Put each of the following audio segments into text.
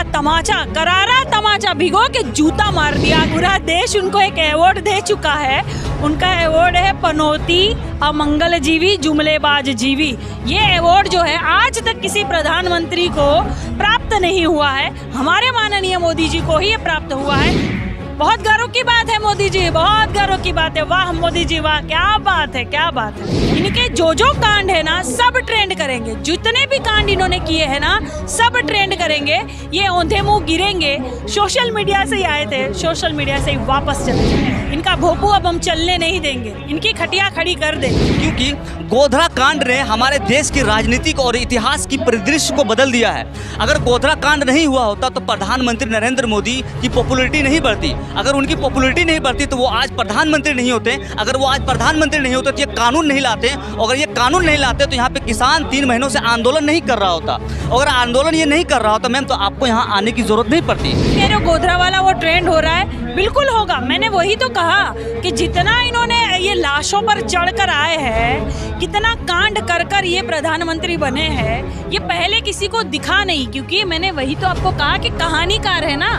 तमाचा, करारा तमाचा भिगो के जूता मार दिया। पूरा देश उनको एक अवार्ड दे चुका है। उनका अवार्ड है पनौती अमंगल जीवी जुमलेबाज जीवी। ये अवार्ड जो है आज तक किसी प्रधानमंत्री को प्राप्त नहीं हुआ है। हमारे माननीय मोदी जी को ही ये प्राप्त हुआ है। बहुत गर्व की बात है मोदी जी, बहुत गर्व की बात है। वाह मोदी जी वाह, क्या बात है, क्या बात है। इनके जो कांड है ना सब ट्रेंड करेंगे। जितने भी कांड इन्होंने किए हैं ना सब ट्रेंड करेंगे। ये औंधे मुंह गिरेंगे। सोशल मीडिया से ही आए थे, सोशल मीडिया से ही वापस चले जाएंगे। इनका भोपू अब हम चलने नहीं देंगे। इनकी खटिया खड़ी कर देंगे। क्योंकि गोधरा कांड ने हमारे देश की राजनीतिक और इतिहास की परिदृश्य को बदल दिया है। अगर गोधरा कांड नहीं हुआ होता तो प्रधानमंत्री नरेंद्र मोदी की पॉपुलैरिटी नहीं बढ़ती। अगर उनकी पॉपुलैरिटी नहीं बढ़ती तो वो आज प्रधानमंत्री नहीं होते। अगर वो आज प्रधानमंत्री नहीं होते तो ये कानून नहीं लाते। अगर ये कानून नहीं लाते तो यहाँ पे किसान 3 महीनों से आंदोलन नहीं कर रहा होता। अगर आंदोलन ये नहीं कर रहा होता मैम तो आपको यहाँ आने की जरूरत नहीं पड़ती। मेरे गोधरा वाला वो ट्रेंड हो रहा है, बिल्कुल होगा। मैंने वही तो कहा कि जितना इन्होंने ये लाशों पर चढ़कर आए हैं, कितना कांड कर कर ये प्रधानमंत्री बने हैं, ये पहले किसी को दिखा नहीं। क्योंकि मैंने वही तो आपको कहा कि कहानीकार है ना।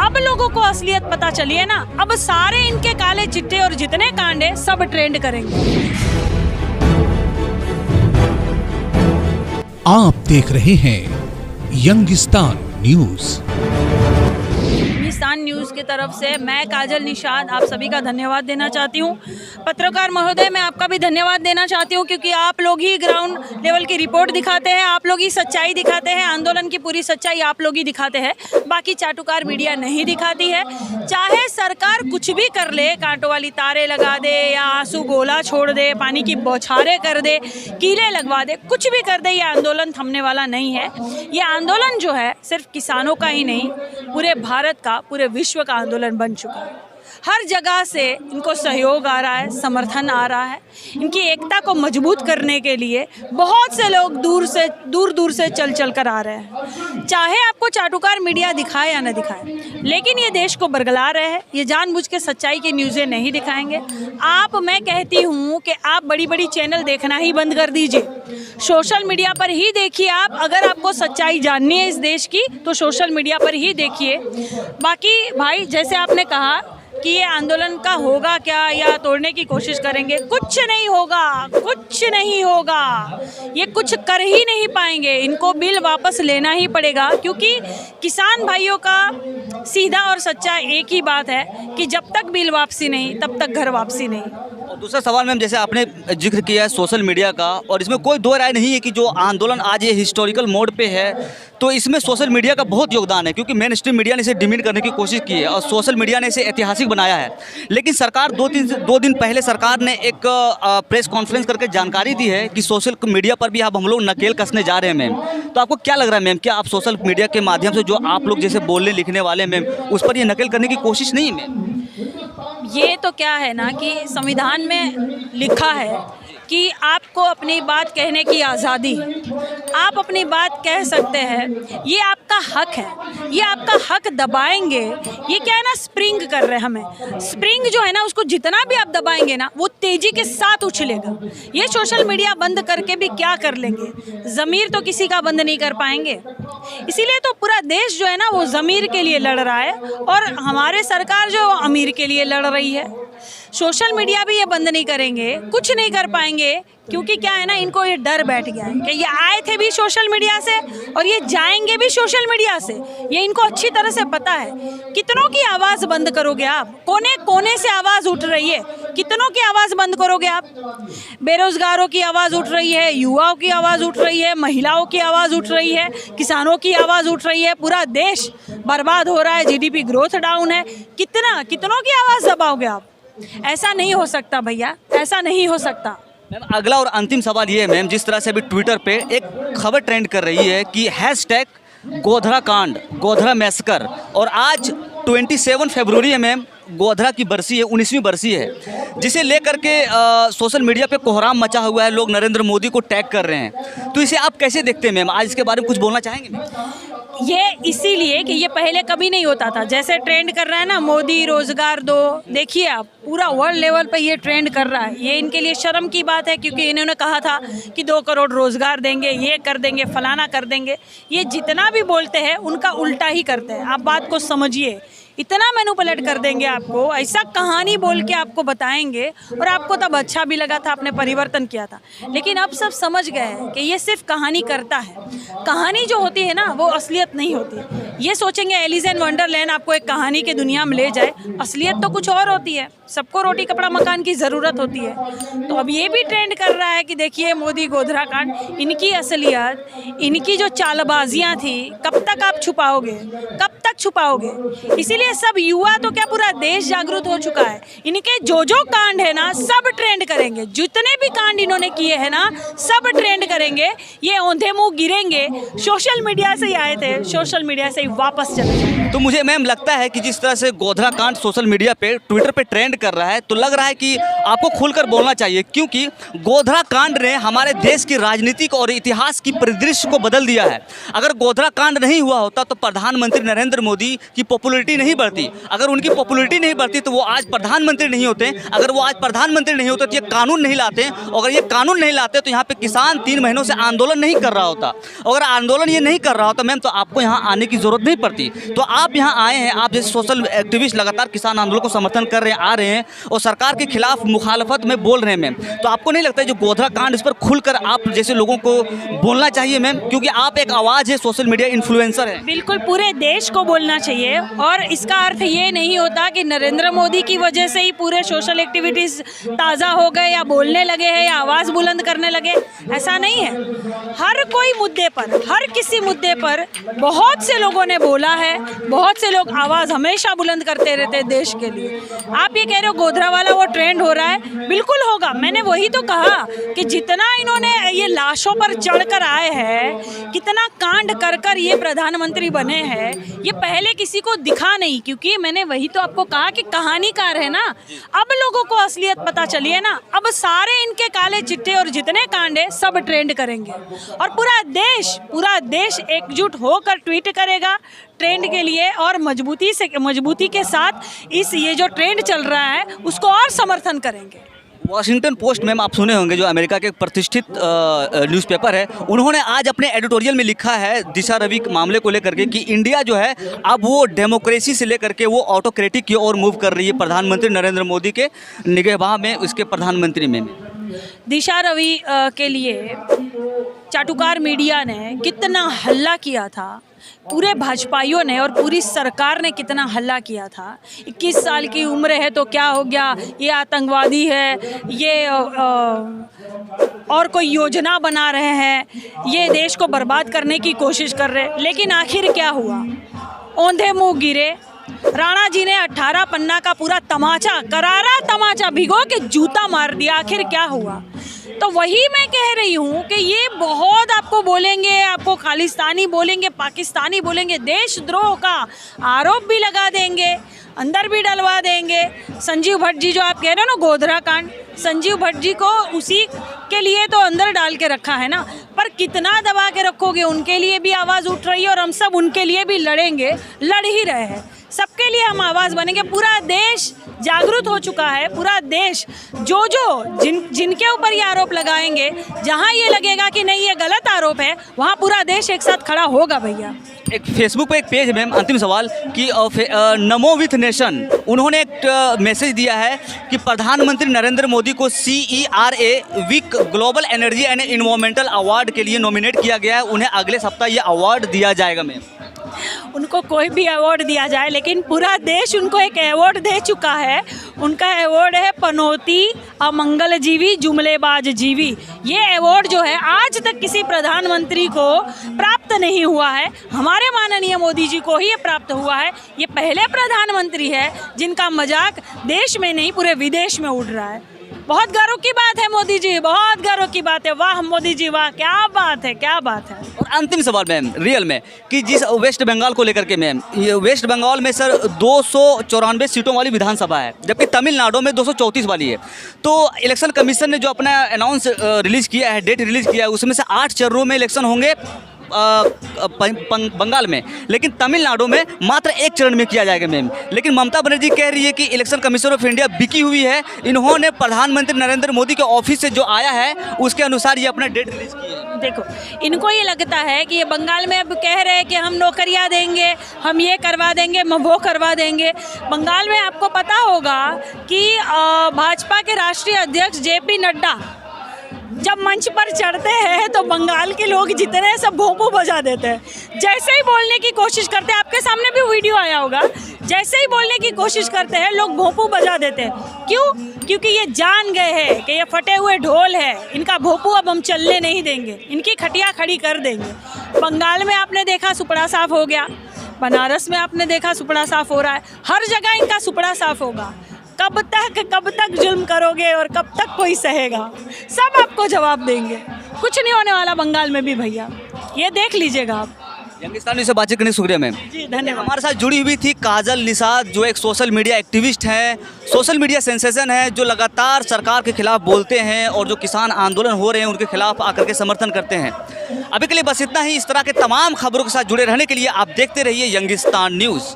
अब लोगों को असलियत पता चली है ना। अब सारे इनके काले चिट्टे और जितने कांड है सब ट्रेंड करेंगे। आप देख रहे हैं यंगिस्तान न्यूज। यंगिस्तान न्यूज़ की तरफ से मैं काजल निषाद आप सभी का धन्यवाद देना चाहती हूँ। पत्रकार महोदय मैं आपका भी धन्यवाद देना चाहती हूँ क्योंकि आप लोग ही ग्राउंड लेवल की रिपोर्ट दिखाते हैं, आप लोग ही सच्चाई दिखाते हैं। आंदोलन की पूरी सच्चाई आप लोग ही दिखाते हैं, बाकी चाटुकार मीडिया नहीं दिखाती है। चाहे सरकार कुछ भी कर ले, कांटों वाली तारें लगा दे या आंसू गोला छोड़ दे, पानी की बौछारें कर दे, कीले लगवा दे, कुछ भी कर दे, ये आंदोलन थमने वाला नहीं है। ये आंदोलन जो है सिर्फ किसानों का ही नहीं, पूरे भारत का, पूरे विश्व का आंदोलन बन चुका है। हर जगह से इनको सहयोग आ रहा है, समर्थन आ रहा है। इनकी एकता को मजबूत करने के लिए बहुत से लोग दूर दूर से चल कर आ रहे हैं। चाहे आपको चाटुकार मीडिया दिखाए या न दिखाए, लेकिन ये देश को बरगला रहे हैं। ये जानबूझ के सच्चाई की न्यूज़ें नहीं दिखाएंगे। मैं कहती हूँ कि आप बड़ी बड़ी चैनल देखना ही बंद कर दीजिए। सोशल मीडिया पर ही देखिए आप। अगर आपको सच्चाई जाननी है इस देश की तो सोशल मीडिया पर ही देखिए। बाकी भाई जैसे आपने कहा कि ये आंदोलन का होगा क्या या तोड़ने की कोशिश करेंगे, कुछ नहीं होगा, कुछ नहीं होगा। ये कुछ कर ही नहीं पाएंगे। इनको बिल वापस लेना ही पड़ेगा क्योंकि किसान भाइयों का सीधा और सच्चा एक ही बात है कि जब तक बिल वापसी नहीं तब तक घर वापसी नहीं। और दूसरा सवाल मैम, जैसे आपने जिक्र किया है सोशल मीडिया का, और इसमें कोई दो राय नहीं है कि जो आंदोलन आज ये हिस्टोरिकल मोड पे है तो इसमें सोशल मीडिया का बहुत योगदान है क्योंकि मेन स्ट्रीम मीडिया ने इसे डिमीन करने की कोशिश की है और सोशल मीडिया ने इसे ऐतिहासिक बनाया है। लेकिन सरकार दो दिन पहले सरकार ने एक प्रेस कॉन्फ्रेंस करके जानकारी दी है कि सोशल मीडिया पर भी अब हम लोग नकेल कसने जा रहे हैं मैम। तो आपको क्या लग रहा है मैम, क्या आप सोशल मीडिया के माध्यम से जो आप लोग जैसे बोलने लिखने वाले मैम उस पर ये नकेल करने की कोशिश नहीं है मैम? ये तो क्या है ना कि संविधान में लिखा है कि आपको अपनी बात कहने की आज़ादी, आप अपनी बात कह सकते हैं, ये आपका हक है। ये आपका हक दबाएंगे, ये क्या है ना स्प्रिंग कर रहे हैं हमें। स्प्रिंग जो है ना उसको जितना भी आप दबाएंगे ना वो तेज़ी के साथ उछलेगा। ये सोशल मीडिया बंद करके भी क्या कर लेंगे, ज़मीर तो किसी का बंद नहीं कर पाएंगे। इसीलिए तो पूरा देश जो है ना वो ज़मीर के लिए लड़ रहा है और हमारे सरकार जो अमीर के लिए लड़ रही है। सोशल मीडिया भी ये बंद नहीं करेंगे, कुछ नहीं कर पाएंगे क्योंकि क्या है ना इनको ये डर बैठ गया है कि ये आए थे भी सोशल मीडिया से और ये जाएंगे भी सोशल मीडिया से। ये इनको अच्छी तरह से पता है। कितनों की आवाज़ बंद करोगे आप? कोने कोने से आवाज़ उठ रही है, कितनों की आवाज़ बंद करोगे आप? बेरोजगारों की आवाज़ उठ रही है, युवाओं की आवाज़ उठ रही है, महिलाओं की आवाज़ उठ रही है, किसानों की आवाज़ उठ रही है। पूरा देश बर्बाद हो रहा है, जीडीपी ग्रोथ डाउन है। कितनों की आवाज़ दबाओगे आप? ऐसा नहीं हो सकता भैया, ऐसा नहीं हो सकता। मैम अगला और अंतिम सवाल ये है मैम, जिस तरह से अभी ट्विटर पे एक खबर ट्रेंड कर रही है कि हैशटैग गोधरा कांड, गोधरा मैसकर, और आज 27 फरवरी है मैम, गोधरा की बरसी है, 19वीं बरसी है, जिसे लेकर के सोशल मीडिया पे कोहराम मचा हुआ है। लोग नरेंद्र मोदी को टैग कर रहे हैं, तो इसे आप कैसे देखते हैं मैम? आज इसके बारे में कुछ बोलना चाहेंगे मैम? ये इसीलिए कि ये पहले कभी नहीं होता था। जैसे ट्रेंड कर रहा है ना मोदी रोजगार दो, देखिए आप पूरा वर्ल्ड लेवल पे ये ट्रेंड कर रहा है। ये इनके लिए शर्म की बात है क्योंकि इन्होंने कहा था कि 2 करोड़ रोजगार देंगे, ये कर देंगे, फलाना कर देंगे। ये जितना भी बोलते हैं उनका उल्टा ही करते हैं। आप बात को समझिए, इतना मैनिपुलेट कर देंगे आपको, ऐसा कहानी बोल के आपको बताएंगे। और आपको तब अच्छा भी लगा था, आपने परिवर्तन किया था, लेकिन अब सब समझ गए हैं कि ये सिर्फ कहानी करता है। कहानी जो होती है ना वो असलियत नहीं होती। ये सोचेंगे एलिस इन वंडरलैंड आपको एक कहानी की दुनिया में ले जाए, असलियत तो कुछ और होती है। सबको रोटी कपड़ा मकान की ज़रूरत होती है। तो अब ये भी ट्रेंड कर रहा है कि देखिए मोदी गोधरा कांड, इनकी असलियत, इनकी जो चालबाजियाँ थी, कब तक आप छुपाओगे, कब तक छुपाओगे। इसीलिए सब युवा तो क्या पूरा देश जागरूक हो चुका है। इनके जो कांड है ना सब ट्रेंड करेंगे, जितने भी कांड इन्होंने किए हैं ना सब ट्रेंड करेंगे। ये औंधे मुंह गिरेंगे, सोशल मीडिया से ही आए थे, सोशल मीडिया से ही वापस चले जाएंगे। तो मुझे मैम लगता है कि जिस तरह से गोधरा कांड सोशल मीडिया पे ट्विटर पे ट्रेंड कर रहा है, तो लग रहा है कि आपको खुलकर बोलना चाहिए, क्योंकि गोधरा कांड ने हमारे देश की राजनीतिक और इतिहास की परिदृश्य को बदल दिया है। अगर गोधरा कांड नहीं हुआ होता तो प्रधानमंत्री नरेंद्र मोदी की पॉपुलैरिटी नहीं बढ़ती। अगर उनकी पॉपुलैरिटी नहीं बढ़ती तो वो आज प्रधानमंत्री नहीं होते। अगर वो आज प्रधानमंत्री नहीं होते तो ये कानून नहीं लाते। अगर ये कानून नहीं लाते तो यहाँ पे किसान 3 महीनों से आंदोलन नहीं कर रहा होता। अगर आंदोलन ये नहीं कर रहा होता मैम तो आपको यहाँ आने की जरूरत नहीं पड़ती। तो आप यहाँ आए हैं, आप जैसे सोशल एक्टिविस्ट लगातार किसान आंदोलन को समर्थन कर रहे हैं, आ रहे हैं और सरकार के खिलाफ मुखालफत में बोल रहे हैं मैम, तो आपको नहीं लगता है जो गोधरा कांड इस पर खुलकर आप जैसे लोगों को बोलना चाहिए मैम, क्योंकि आप एक आवाज़ है, सोशल मीडिया इन्फ्लुएंसर है। बिल्कुल पूरे देश को बोलना चाहिए। और इसका अर्थ ये नहीं होता कि नरेंद्र मोदी की वजह से ही पूरे सोशल एक्टिविटीज़ ताज़ा हो गए या बोलने लगे हैं या आवाज़ बुलंद करने लगे, ऐसा नहीं है। हर कोई मुद्दे पर, हर किसी मुद्दे पर बहुत से लोगों ने बोला है, बहुत से लोग आवाज़ हमेशा बुलंद करते रहते हैं देश के लिए। आप ये कह रहे हो गोधरा वाला वो ट्रेंड हो रहा है, बिल्कुल होगा। मैंने वही तो कहा कि जितना इन्होंने ये लाशों पर चढ़कर आए हैं, कितना कांड कर कर ये प्रधानमंत्री बने हैं, ये पहले किसी को दिखा नहीं। क्योंकि मैंने वही तो आपको कहा कि कहानीकार है ना, अब लोगों को असलियत पता चली है ना, अब सारे इनके काले चिट्ठे और जितने कांड है सब ट्रेंड करेंगे और पूरा देश एकजुट होकर ट्वीट करेगा ट्रेंड के लिए और मजबूती के साथ ये जो ट्रेंड चल रहा है उसको और समर्थन करेंगे। वॉशिंगटन पोस्ट मैम आप सुने होंगे, जो अमेरिका के एक प्रतिष्ठित न्यूज़पेपर है, उन्होंने आज अपने एडिटोरियल में लिखा है दिशा रवि के मामले को लेकर के कि इंडिया जो है अब वो डेमोक्रेसी से लेकर के वो ऑटोक्रेटिक की ओर मूव कर रही है प्रधानमंत्री नरेंद्र मोदी के निगहबान में, उसके प्रधानमंत्री में। दिशा रवि के लिए चाटुकार मीडिया ने कितना हल्ला किया था, पूरे भाजपाइयों ने और पूरी सरकार ने कितना हल्ला किया था। 21 साल की उम्र है तो क्या हो गया, ये आतंकवादी है, ये और कोई योजना बना रहे हैं, ये देश को बर्बाद करने की कोशिश कर रहे हैं। लेकिन आखिर क्या हुआ, औंधे मुंह गिरे। राणा जी ने 18 पन्ना का पूरा तमाचा, करारा तमाचा भिगो के जूता मार दिया। आखिर क्या हुआ? तो वही मैं कह रही हूँ कि ये बहुत आपको बोलेंगे, आपको खालिस्तानी बोलेंगे, पाकिस्तानी बोलेंगे, देशद्रोह का आरोप भी लगा देंगे, अंदर भी डलवा देंगे। संजीव भट्ट जी जो आप कह रहे हो ना गोधरा कांड, संजीव भट्ट जी को उसी के लिए तो अंदर डाल के रखा है ना, पर कितना दबा के रखोगे, उनके लिए भी आवाज़ उठ रही है और हम सब उनके लिए भी लड़ेंगे, लड़ ही रहे हैं, सबके लिए हम आवाज़ बनेंगे। पूरा देश जागरूक हो चुका है, पूरा देश जिनके ऊपर ये आरोप लगाएंगे, जहाँ ये लगेगा कि नहीं ये गलत आरोप है, वहाँ पूरा देश एक साथ खड़ा होगा भैया। एक फेसबुक पे एक पेज मैम, अंतिम सवाल कि नमो विथ नेशन, उन्होंने एक मैसेज दिया है कि प्रधानमंत्री नरेंद्र मोदी को CERA week global energy and environmental award के लिए नॉमिनेट किया गया है, उन्हें अगले सप्ताह ये अवार्ड दिया जाएगा मैम। उनको कोई भी अवार्ड दिया जाए, लेकिन पूरा देश उनको एक अवार्ड दे चुका है। उनका अवार्ड है पनौती अमंगल जीवी जुमलेबाज जीवी। ये अवार्ड जो है आज तक किसी प्रधानमंत्री को प्राप्त नहीं हुआ है, हमारे माननीय मोदी जी को ही ये प्राप्त हुआ है। ये पहले प्रधानमंत्री है जिनका मजाक देश में नहीं पूरे विदेश में उड़ रहा है। बहुत गर्व की बात है मोदी जी, बहुत गर्व की बात है। वाह मोदी जी वाह, क्या बात है, क्या बात है। और अंतिम सवाल मैम रियल में कि जिस वेस्ट बंगाल को लेकर के मैम, ये वेस्ट बंगाल में सर 294 सीटों वाली विधानसभा है, जबकि तमिलनाडु में 234 वाली है। तो इलेक्शन कमीशन ने जो अपना अनाउंस रिलीज़ किया है, डेट रिलीज़ किया है, उसमें से 8 चरणों में इलेक्शन होंगे बंगाल में, लेकिन तमिलनाडु में मात्र 1 चरण में किया जाएगा मैम। लेकिन ममता बनर्जी कह रही है कि इलेक्शन कमीशन ऑफ इंडिया बिकी हुई है। इन्होंने प्रधानमंत्री नरेंद्र मोदी के ऑफिस से जो आया है उसके अनुसार ये अपना डेट रिलीज की है। देखो, इनको ये लगता है कि ये बंगाल में अब कह रहे हैं कि हम नौकरियां देंगे, हम ये करवा देंगे, हम वो करवा देंगे। बंगाल में आपको पता होगा कि भाजपा के राष्ट्रीय अध्यक्ष जेपी नड्डा जब मंच पर चढ़ते हैं तो बंगाल के लोग जितने हैं सब भोंपू बजा देते हैं। जैसे ही बोलने की कोशिश करते हैं, आपके सामने भी वीडियो आया होगा, जैसे ही बोलने की कोशिश करते हैं लोग भोंपू बजा देते हैं। क्यों? क्योंकि ये जान गए हैं कि ये फटे हुए ढोल है, इनका भोंपू अब हम चलने नहीं देंगे, इनकी खटिया खड़ी कर देंगे। बंगाल में आपने देखा सुपड़ा साफ हो गया, बनारस में आपने देखा सुपड़ा साफ हो रहा है, हर जगह इनका सुपड़ा साफ होगा। कब तक जुल्म करोगे और कब तक कोई सहेगा? सब आपको जवाब देंगे। कुछ नहीं होने वाला बंगाल में भी भैया, ये देख लीजिएगा आप। यंगिस्तान से बातचीत करने शुक्रिया मैम जी, धन्यवाद। हमारे साथ जुड़ी हुई थी काजल निषाद, जो एक सोशल मीडिया एक्टिविस्ट हैं, सोशल मीडिया सेंसेशन है, जो लगातार सरकार के खिलाफ बोलते हैं और जो किसान आंदोलन हो रहे हैं उनके खिलाफ आकर के समर्थन करते हैं। अभी के लिए बस इतना ही। इस तरह के तमाम खबरों के साथ जुड़े रहने के लिए आप देखते रहिए यंगिस्तान न्यूज़।